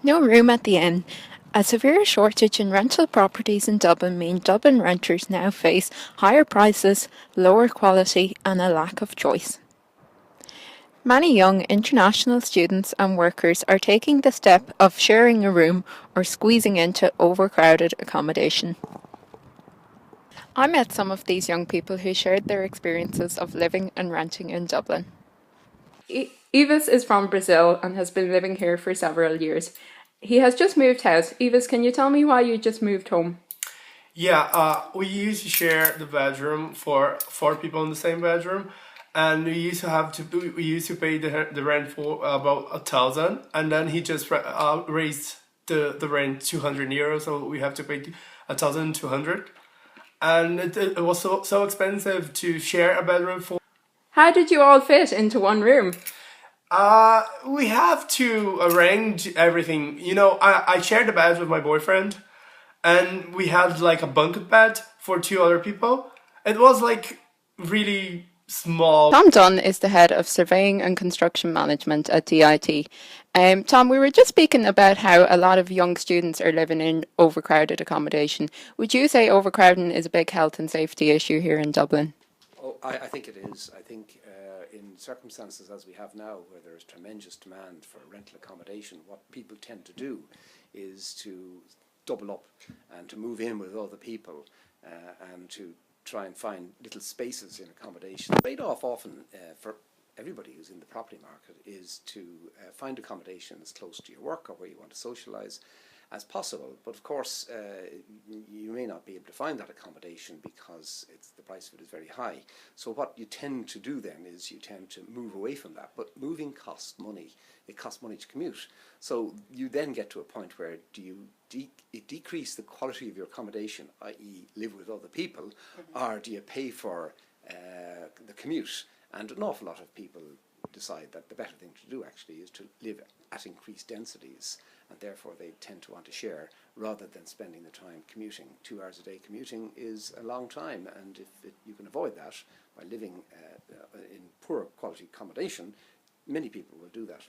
No room at the inn. A severe shortage in rental properties in Dublin mean Dublin renters now face higher prices, lower quality and a lack of choice. Many young international students and workers are taking the step of sharing a room or squeezing into overcrowded accommodation. I met some of these young people who shared their experiences of living and renting in Dublin. Evis is from Brazil and has been living here for several years. He has just moved house. Evis, can you tell me why you just moved home? Yeah, we used to share the bedroom for four people in the same bedroom, and we used to pay the rent for about 1,000, and then he just raised the rent 200 euros, so we have to pay 1,200, and it was so expensive to share a bedroom for. How did you all fit into one room? We have to arrange everything. I shared the bed with my boyfriend, and we had like a bunk bed for two other people. It was like really small. Tom Dunn is the head of surveying and construction management at DIT. Tom, we were just speaking about how a lot of young students are living in overcrowded accommodation. Would you say overcrowding is a big health and safety issue here in Dublin? Oh, I think it is. I think in circumstances as we have now, where there is tremendous demand for rental accommodation, what people tend to do is to double up and to move in with other people and to try and find little spaces in accommodation. The trade-off often for everybody who's in the property market is to find accommodation as close to your work or where you want to socialise as possible. But of course, you may not be able to find that accommodation because the price of it is very high. So what you tend to do then is you tend to move away from that. But moving costs money. It costs money to commute. So you then get to a point where do you decrease the quality of your accommodation, i.e. live with other people, or do you pay for the commute? And an awful lot of people decide that the better thing to do actually is to live at increased densities, and therefore they tend to want to share rather than spending the time commuting. 2 hours a day commuting is a long time, and if you can avoid that by living in poor quality accommodation, many people will do that.